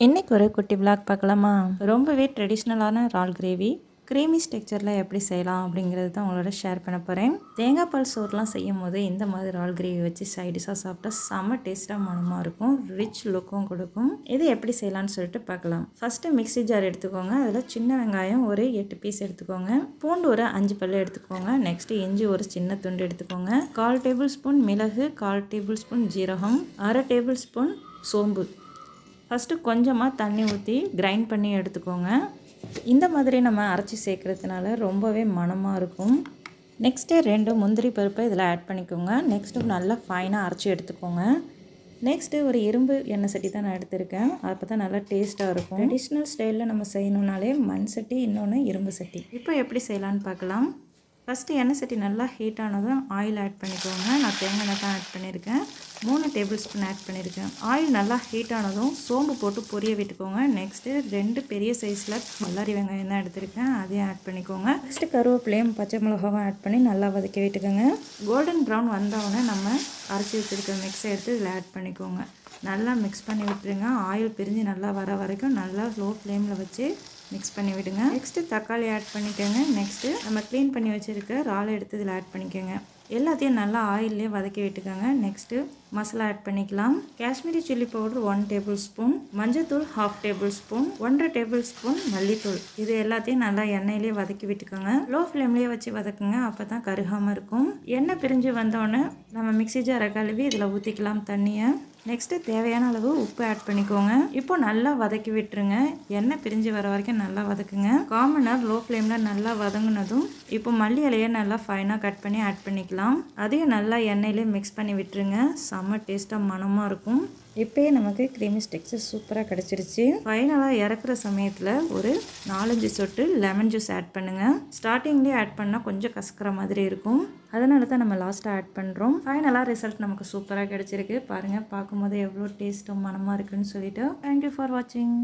இன்றைக்கி ஒரு குட்டி விளாக் பார்க்கலாமா? ரொம்பவே ட்ரெடிஷ்னலான இறால் கிரேவி க்ரீமி ஸ்ட்ரக்சரில் எப்படி செய்யலாம் அப்படிங்கிறது தான் உங்களோட ஷேர் பண்ண போகிறேன். தேங்காய் பால் சோறுலாம் செய்யும் போது இந்த மாதிரி இறால் கிரேவி வச்சு சைடிஷாக சாப்பிட்டா செம்ம டேஸ்ட்டாக மனமாக இருக்கும், ரிச் லுக்கும் கொடுக்கும். இது எப்படி செய்யலாம்னு சொல்லிட்டு பார்க்கலாம். ஃபஸ்ட்டு மிக்ஸி ஜார் எடுத்துக்கோங்க. அதில் சின்ன வெங்காயம் ஒரு 8 பீஸ் எடுத்துக்கோங்க. பூண்டு ஒரு 5 பல்லு எடுத்துக்கோங்க. நெக்ஸ்ட்டு இஞ்சி ஒரு சின்ன துண்டு எடுத்துக்கோங்க. 1/4 டேபிள் ஸ்பூன் மிளகு, 1/4 டேபிள் ஸ்பூன் ஜீரகம், 1/2 டேபிள் ஸ்பூன் சோம்பு. ஃபஸ்ட்டு கொஞ்சமாக தண்ணி ஊற்றி கிரைண்ட் பண்ணி எடுத்துக்கோங்க. இந்த மாதிரி நம்ம அரைச்சி சேர்க்குறதுனால ரொம்பவே மணமாக இருக்கும். நெக்ஸ்ட்டு 2 முந்திரி பருப்பை இதில் ஆட் பண்ணிக்கோங்க. நெக்ஸ்ட்டு நல்லா ஃபைனாக அரைச்சி எடுத்துக்கோங்க. நெக்ஸ்ட்டு ஒரு இரும்பு எண்ணெய் சட்டி தான் நான் எடுத்திருக்கேன். அப்போ தான் நல்லா டேஸ்ட்டாக இருக்கும். ட்ரெடிஷ்னல் ஸ்டைலில் நம்ம செய்யணுன்னாலே மண் சட்டி, இன்னொன்று இரும்பு சட்டி. இப்போ எப்படி செய்யலான்னு பார்க்கலாம். ஃபஸ்ட்டு எண்ணெய் சட்டி நல்லா ஹீட் ஆனதும் ஆயில் ஆட் பண்ணிக்கோங்க. நான் தேங்காய் எண்ணெய் தான் ஆட் பண்ணியிருக்கேன். 3 டேபிள் ஸ்பூன் ஆட் பண்ணியிருக்கேன். ஆயில் நல்லா ஹீட் ஆனதும் சோம்பு போட்டு பொரிய விட்டுக்கோங்க. நெக்ஸ்ட்டு 2 பெரிய சைஸில் பல்லாரி வெங்காயம் தான் எடுத்திருக்கேன், அதையும் ஆட் பண்ணிக்கோங்க. நெக்ஸ்ட்டு கருவேப்பிலையும் பச்சை மிளகாவும் ஆட் பண்ணி நல்லா வதக்கி விட்டுக்கோங்க. கோல்டன் ப்ரௌன் வந்தவுடனே நம்ம அரைச்சி வச்சுருக்க மிக்ஸை எடுத்து இதில் ஆட் பண்ணிக்கோங்க. நல்லா மிக்ஸ் பண்ணி விட்டுருங்க. ஆயில் பிரிஞ்சு நல்லா வர வரைக்கும் நல்லா லோ ஃப்ளேமில் வச்சு மிக்ஸ் பண்ணி விடுங்க. நெக்ஸ்ட்டு தக்காளி ஆட் பண்ணிக்கோங்க. நெக்ஸ்ட்டு நம்ம க்ளீன் பண்ணி வச்சுருக்க இறாலை எடுத்து இதில் ஆட் பண்ணிக்கோங்க. எல்லாத்தையும் நல்லா ஆயிலே வதக்கி விட்டுக்கோங்க. நெக்ஸ்ட்டு மசாலா ஆட் பண்ணிக்கலாம். Kashmiri chilli powder 1 table spoon, மஞ்சத்தூள் 1/2 டேபிள் ஸ்பூன், 1/2 டேபிள் ஸ்பூன் மல்லித்தூள். இது எல்லாத்தையும் நல்லா எண்ணெயிலே வதக்கி விட்டுக்கோங்க. லோ ஃப்ளேம்லேயே வச்சு வதக்குங்க, அப்போ தான் கருகாமல் இருக்கும். எண்ணெய் பிரிஞ்சு வந்தோடனே நம்ம மிக்ஸி ஜாரை கழுவி இதில் ஊற்றிக்கலாம் தண்ணியை. நெக்ஸ்ட்டு தேவையான அளவு உப்பு ஆட் பண்ணிக்கோங்க. இப்போ நல்லா வதக்கி விட்டுருங்க. எண்ணெய் பிரிஞ்சு வர வரைக்கும் நல்லா வதக்குங்க. 1/4 மணி நேரம் லோ ஃப்ளேமில் நல்லா வதங்கினதும் இப்போ மல்லி இலையை நல்லா ஃபைனாக கட் பண்ணி ஆட் பண்ணிக்கலாம். அதையும் நல்லா எண்ணெயிலே மிக்ஸ் பண்ணி விட்டுருங்க. செம்ம டேஸ்ட்டாக மணமாக இருக்கும். இப்போயே நமக்கு க்ரீமி ஸ்ட்ரக்சர் சூப்பராக கிடச்சிருச்சு. ஃபைனலாக இறக்குற சமயத்தில் ஒரு 4-5 சொட்டு லெமன் ஜூஸ் ஆட் பண்ணுங்கள். ஸ்டார்டிங்லேயே ஆட் பண்ணால் கொஞ்சம் கசக்கிற மாதிரி இருக்கும், அதனால தான் நம்ம லாஸ்ட்டாக ஆட் பண்ணுறோம். ஃபைனலாக ரிசல்ட் நமக்கு சூப்பராக கிடச்சிருக்கு. பாருங்கள், பார்க்கும்போது எவ்வளோ டேஸ்ட்டும் மனமாக இருக்குன்னு சொல்லிட்டு. தேங்க்யூ ஃபார் வாட்சிங்.